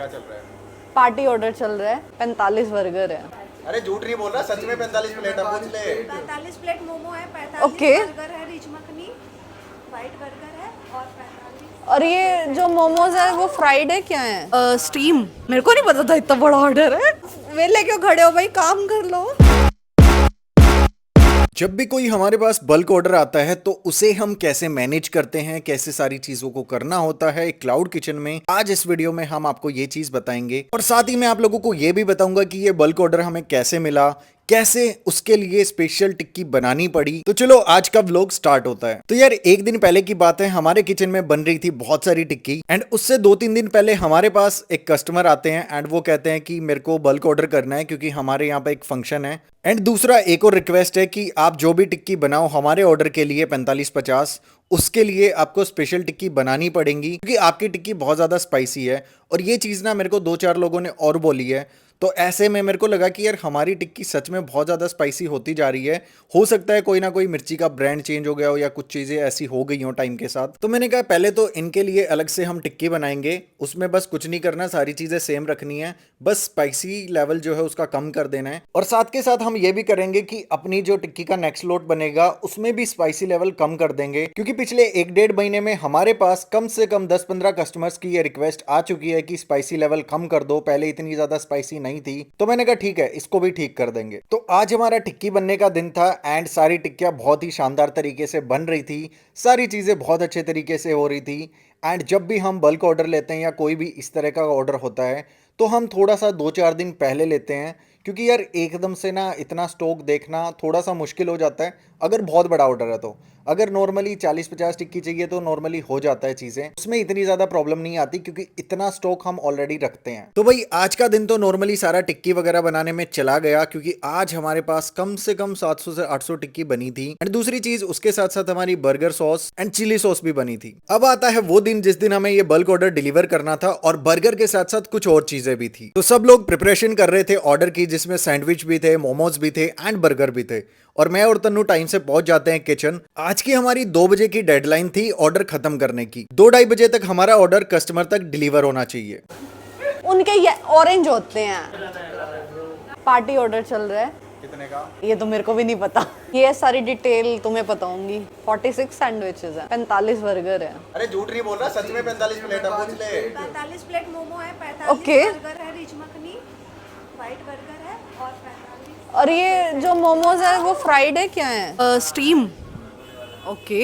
क्या चल रहा है? पार्टी ऑर्डर चल रहा है, 45 बर्गर है। अरे झूठ नहीं बोल रहा, सच में 45 प्लेट है, पूछ ले। 45 प्लेट मोमो है, 45 ओके। बर्गर है, रिच मखनी वाइट बर्गर है और 45। और ये जो मोमोज है वो फ्राइड है क्या है? स्टीम। मेरे को नहीं पता था इतना बड़ा ऑर्डर है। वेले क्यों खड़े हो भाई, काम कर लो। जब भी कोई हमारे पास बल्क ऑर्डर आता है तो उसे हम कैसे मैनेज करते हैं, कैसे सारी चीजों को करना होता है क्लाउड किचन में, आज इस वीडियो में हम आपको ये चीज बताएंगे। और साथ ही मैं आप लोगों को ये भी बताऊंगा कि ये बल्क ऑर्डर हमें कैसे मिला, कैसे उसके लिए स्पेशल टिक्की बनानी पड़ी। तो चलो आज का व्लॉग स्टार्ट होता है। तो यार एक दिन पहले की बात है, हमारे किचन में बन रही थी बहुत सारी टिक्की एंड उससे 2-3 दिन पहले हमारे पास एक कस्टमर आते हैं एंड वो कहते हैं कि मेरे को बल्क ऑर्डर करना है क्योंकि हमारे यहाँ पे एक फंक्शन है। एंड दूसरा एक और रिक्वेस्ट है कि आप जो भी टिक्की बनाओ हमारे ऑर्डर के लिए 45-50 उसके लिए आपको स्पेशल टिक्की बनानी पड़ेगी क्योंकि आपकी टिक्की बहुत ज़्यादा स्पाइसी है। और ये चीज़ ना मेरे को 2-4 लोगों ने और बोली है। तो ऐसे में मेरे को लगा कि यार हमारी टिक्की सच में बहुत ज़्यादा स्पाइसी होती जा रही है। हो सकता है कोई ना कोई मिर्ची का ब्रांड चेंज हो गया हो या कुछ चीज़ें ऐसी हो गई हो टाइम के साथ। तो मैंने कहा पहले तो इनके लिए अलग से हम टिक्की बनाएंगे, उसमें बस कुछ नहीं करना, सारी चीज़ें सेम रखनी है, बस स्पाइसी लेवल जो है उसका कम कर देना है। और साथ के साथ हम ये भी करेंगे कि अपनी जो टिक्की का नेक्स्ट लोट बनेगा उसमें भी स्पाइसी लेवल कम कर देंगे क्योंकि पिछले 1-1.5 महीने में हमारे पास कम से कम 10-15 कस्टमर्स की ये रिक्वेस्ट आ चुकी है कि स्पाइसी लेवल कम कर दो, पहले इतनी ज़्यादा स्पाइसी नहीं थी। तो मैंने कहा ठीक है, इसको भी ठीक कर देंगे। तो आज हमारा टिक्की बनने का दिन था एंड सारी टिक्कियाँ बहुत ही शानदार तरीके से बन रही थी, सारी चीज़ें बहुत अच्छे तरीके से हो रही थी। एंड जब भी हम बल्क ऑर्डर लेते हैं या कोई भी इस तरह का ऑर्डर होता है तो हम थोड़ा सा 2-4 दिन पहले लेते हैं क्योंकि यार एकदम से ना इतना स्टॉक देखना थोड़ा सा मुश्किल हो जाता है अगर बहुत बड़ा ऑर्डर है। तो अगर नॉर्मली 40-50 टिक्की चाहिए तो नॉर्मली हो जाता है चीज़ें, उसमें इतनी ज़्यादा प्रॉब्लम नहीं आती क्योंकि इतना स्टॉक हम ऑलरेडी रखते हैं। तो भाई आज का दिन तो नॉर्मली सारा टिक्की वगैरह बनाने में चला गया क्योंकि आज हमारे पास कम से कम 700 से 800 टिक्की बनी थी। एंड दूसरी चीज उसके साथ साथ हमारी burger sauce and chilli sauce भी बनी थी। अब आता है वो दिन जिस दिन हमें ये बल्क ऑर्डर डिलीवर करना था और बर्गर के साथ साथ कुछ और चीजें भी थी। तो सब लोग प्रिपरेशन कर रहे थे ऑर्डर की, जिसमें सैंडविच भी थे, मोमोज भी थे एंड बर्गर भी थे। और मैं और तन्नू टाइम से पहुंच जाते हैं किचन। आज की हमारी 2 बजे की डेडलाइन थी ऑर्डर खत्म करने की। 2-2:30 बजे तक हमारा ऑर्डर कस्टमर तक डिलीवर होना चाहिए। उनके ये ऑरेंज होते हैं। पार्टी ऑर्डर चल रहा है। कितने का? ये तो मेरे को भी नहीं पता, ये सारी डिटेल तुम्हें पता होंगी। 46 सैंडविचेस है, 45 बर्गर है। अरे झूठ नहीं बोल रहा, सच में 45 प्लेट है, पूछ ले। 45 प्लेट मोमो है, 45 ओके। बर्गर है, रिच मखनी वाइट बर्गर है और 45। और ये जो मोमोज है वो फ्राइड है क्या है? स्टीम। ओके,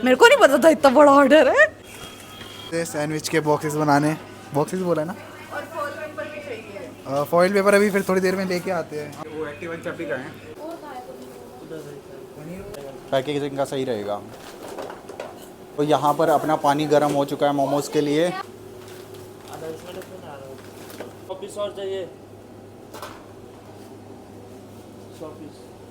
मेरे को नहीं पता था इतना बड़ा ऑर्डर है। सैंडविच के बॉक्सेस बनाने, बॉक्सेस बोला है ना, और फॉल पेपर भी चाहिए। फॉइल पेपर अभी फिर थोड़ी देर में लेके आते हैं। वो एक्टिव चाबी का है, पैकेजिंग का सही रहेगा। तो यहाँ पर अपना पानी गर्म हो चुका है मोमोज के लिए। और चाहिए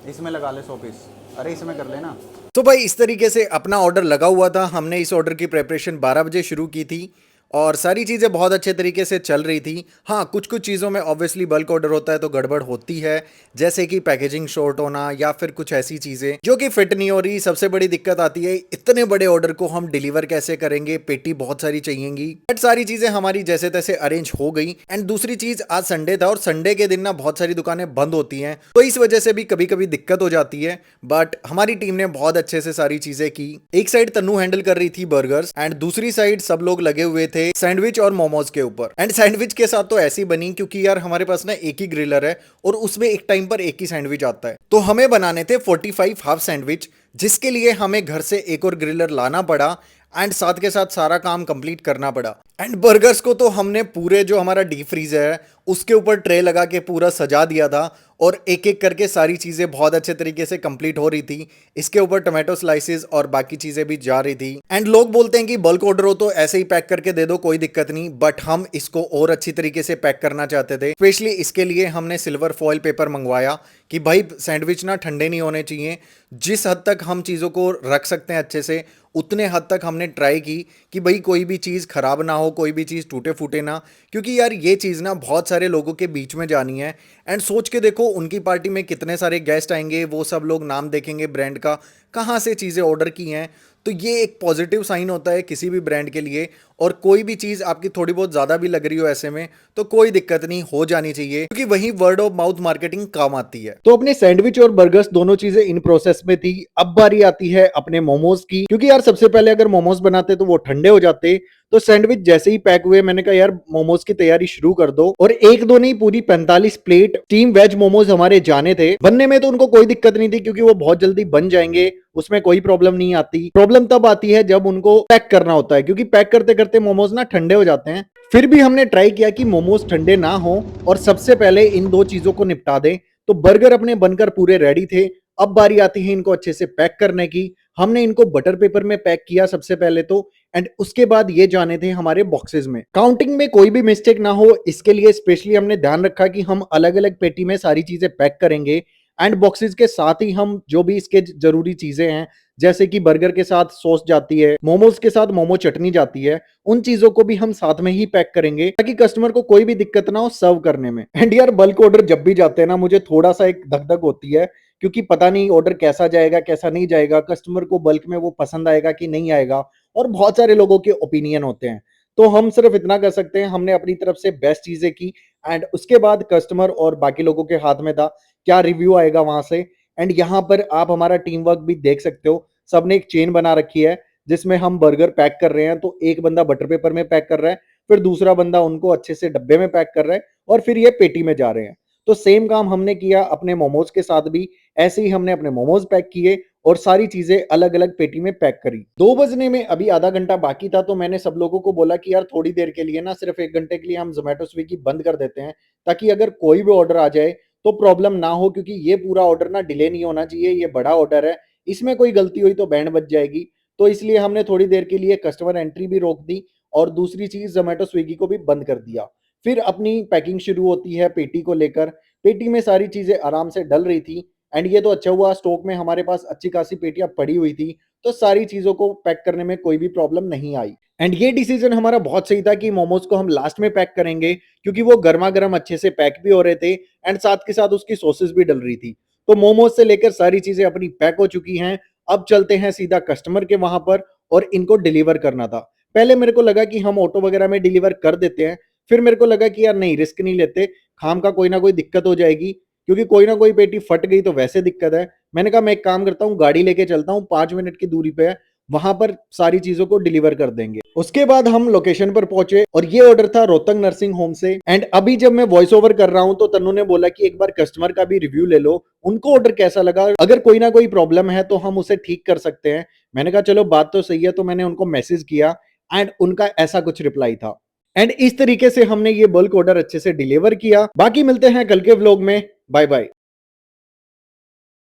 इसमें लगा ले 100 पीस। अरे इसमें कर लेना। तो भाई इस तरीके से अपना ऑर्डर लगा हुआ था। हमने इस ऑर्डर की प्रिपरेशन 12 बजे शुरू की थी और सारी चीज़ें बहुत अच्छे तरीके से चल रही थी। हाँ, कुछ कुछ चीज़ों में ऑब्वियसली बल्क ऑर्डर होता है तो गड़बड़ होती है, जैसे कि पैकेजिंग शॉर्ट होना या फिर कुछ ऐसी चीज़ें जो कि फिट नहीं हो रही। सबसे बड़ी दिक्कत आती है इतने बड़े ऑर्डर को हम डिलीवर कैसे करेंगे, पेटी बहुत सारी चाहिएंगी। बट सारी चीज़ें हमारी जैसे तैसे अरेंज हो गई। एंड दूसरी चीज़ आज संडे था और संडे के दिन ना बहुत सारी दुकानें बंद होती हैं तो इस वजह से भी कभी कभी दिक्कत हो जाती है। बट हमारी टीम ने बहुत अच्छे से सारी चीज़ें की। एक साइड तन्नू हैंडल कर रही थी बर्गर्स एंड दूसरी साइड सब लोग लगे हुए थे सैंडविच और मोमोज के ऊपर। एंड सैंडविच के साथ तो ऐसी बनी क्योंकि यार हमारे पास ना एक ही ग्रिलर है और उसमें एक टाइम पर एक ही सैंडविच आता है। तो हमें बनाने थे 45 हाफ सैंडविच, जिसके लिए हमें घर से एक और ग्रिलर लाना पड़ा एंड साथ के साथ सारा काम कंप्लीट करना पड़ा। एंड बर्गर्स को तो हमने पूरे जो हमारा डीप फ्रीजर है उसके ऊपर ट्रे लगा के पूरा सजा दिया था और एक एक करके सारी चीज़ें बहुत अच्छे तरीके से कंप्लीट हो रही थी। इसके ऊपर टोमेटो स्लाइसेस और बाकी चीज़ें भी जा रही थी। एंड लोग बोलते हैं कि बल्क ऑर्डर हो तो ऐसे ही पैक करके दे दो, कोई दिक्कत नहीं, बट हम इसको और अच्छी तरीके से पैक करना चाहते थे। स्पेशली इसके लिए हमने सिल्वर फॉइल पेपर मंगवाया कि भाई सैंडविच ना ठंडे नहीं होने चाहिए। जिस हद तक हम चीज़ों को रख सकते हैं अच्छे से उतने हद तक हमने ट्राई की कि भाई कोई भी चीज़ खराब ना हो, कोई भी चीज़ टूटे फूटे ना, क्योंकि यार ये चीज़ ना बहुत सारे लोगों के बीच में जानी है। एंड सोच के देखो उनकी पार्टी में कितने सारे गेस्ट आएंगे, वो सब लोग नाम देखेंगे ब्रांड का, कहाँ से चीज़ें ऑर्डर की हैं। तो ये एक पॉजिटिव साइन होता है किसी भी ब्रांड के लिए और कोई भी चीज आपकी थोड़ी बहुत ज्यादा भी लग रही हो ऐसे में तो कोई दिक्कत नहीं, हो जानी चाहिए, क्योंकि वही वर्ड ऑफ माउथ मार्केटिंग काम आती है। तो अपने सैंडविच और बर्गर्स दोनों चीजें इन प्रोसेस में थी। अब बारी आती है अपने मोमोज की, क्योंकि यार सबसे पहले अगर मोमोज बनाते तो वो ठंडे हो जाते, तो सैंडविच जैसे ही पैक हुए मैंने कहा यार मोमोज की तैयारी शुरू कर दो। और एक दो नहीं, पूरी 45 प्लेट स्टीम वेज मोमोज हमारे जाने थे। बनने में तो उनको कोई दिक्कत नहीं थी क्योंकि वो बहुत जल्दी बन जाएंगे, उसमें कोई प्रॉब्लम नहीं आती। प्रॉब्लम तब आती है जब उनको पैक करना होता है, क्योंकि पैक करते करते मोमोज ना ठंडे हो जाते हैं। फिर भी हमने ट्राई किया कि मोमोज ठंडे ना हो और सबसे पहले इन दो चीजों को निपटा दें। तो बर्गर अपने बनकर पूरे रेडी थे। अब बारी आती है इनको अच्छे से पैक करने की। हमने इनको बटर पेपर में पैक किया सबसे पहले तो, एंड उसके बाद ये जाने थे हमारे बॉक्सेस में। काउंटिंग में कोई भी मिस्टेक ना हो इसके लिए स्पेशली हमने ध्यान रखा कि हम अलग अलग पेटी में सारी चीजें पैक करेंगे, एंड बॉक्सेस के साथ ही हम जो भी इसके जरूरी चीजें हैं, जैसे कि बर्गर के साथ सॉस जाती है, मोमोज के साथ मोमो चटनी जाती है, उन चीजों को भी हम साथ में ही पैक करेंगे ताकि कस्टमर को कोई भी दिक्कत ना हो सर्व करने में। एंड यार बल्क ऑर्डर जब भी जाते हैं ना, मुझे थोड़ा सा एक धक धक होती है, क्योंकि पता नहीं ऑर्डर कैसा जाएगा कैसा नहीं जाएगा, कस्टमर को बल्क में वो पसंद आएगा कि नहीं आएगा, और बहुत सारे लोगों के ओपिनियन होते हैं। तो हम सिर्फ इतना कर सकते हैं, हमने अपनी तरफ से बेस्ट चीजें की, एंड उसके बाद कस्टमर और बाकी लोगों के हाथ में था क्या रिव्यू आएगा वहां से। एंड यहाँ पर आप हमारा टीम वर्क भी देख सकते हो, सबने एक चेन बना रखी है जिसमें हम बर्गर पैक कर रहे हैं। तो एक बंदा बटर पेपर में पैक कर रहा है, फिर दूसरा बंदा उनको अच्छे से डब्बे में पैक कर रहा है, और फिर ये पेटी में जा रहे हैं। तो सेम काम हमने किया अपने मोमोज के साथ भी, ऐसे ही हमने अपने मोमोज पैक किए और सारी चीजें अलग अलग पेटी में पैक करी। 2 बजने में अभी आधा घंटा बाकी था, तो मैंने सब लोगों को बोला कि यार थोड़ी देर के लिए ना, सिर्फ 1 घंटे के लिए हम जोमेटो स्विगी बंद कर देते हैं, ताकि अगर कोई भी ऑर्डर आ जाए तो प्रॉब्लम ना हो, क्योंकि ये पूरा ऑर्डर ना डिले नहीं होना चाहिए, ये बड़ा ऑर्डर है, इसमें कोई गलती हुई तो बैंड बज जाएगी। तो इसलिए हमने थोड़ी देर के लिए कस्टमर एंट्री भी रोक दी, और दूसरी चीज जोमेटो स्विगी को भी बंद कर दिया। फिर अपनी पैकिंग शुरू होती है पेटी को लेकर। पेटी में सारी चीजें आराम से डल रही थी, एंड ये तो अच्छा हुआ स्टॉक में हमारे पास अच्छी खासी पेटियां पड़ी हुई थी, तो सारी चीजों को पैक करने में कोई भी प्रॉब्लम नहीं आई। एंड ये डिसीजन हमारा बहुत सही था कि मोमोज को हम लास्ट में पैक करेंगे, क्योंकि वो गर्मा गर्म अच्छे से पैक भी हो रहे थे, एंड साथ के साथ उसकी सॉसेस भी डल रही थी। तो मोमोज से लेकर सारी चीजें अपनी पैक हो चुकी हैं। अब चलते हैं सीधा कस्टमर के वहां पर, और इनको डिलीवर करना था। पहले मेरे को लगा कि हम ऑटो वगैरह में डिलीवर कर देते हैं, फिर मेरे को लगा कि यार नहीं, रिस्क नहीं लेते, खाम का कोई ना कोई दिक्कत हो जाएगी, क्योंकि कोई ना कोई पेटी फट गई तो वैसे दिक्कत है। मैंने कहा मैं एक काम करता हूँ, गाड़ी लेके चलता हूँ, 5 मिनट की दूरी पे है, वहां पर सारी चीजों को डिलीवर कर देंगे। उसके बाद हम लोकेशन पर पहुंचे, और ये ऑर्डर था रोहतक नर्सिंग होम से। एंड अभी जब मैं वॉइस ओवर कर रहा हूं तो तन्नू ने बोला कि एक बार कस्टमर का भी रिव्यू ले लो, उनको ऑर्डर कैसा लगा, अगर कोई ना कोई प्रॉब्लम है तो हम उसे ठीक कर सकते हैं। मैंने कहा चलो बात तो सही है, तो मैंने उनको मैसेज किया, एंड उनका ऐसा कुछ रिप्लाई था। एंड इस तरीके से हमने ये बल्क ऑर्डर अच्छे से डिलीवर किया। बाकी मिलते हैं कल के व्लॉग में, बाय बाय।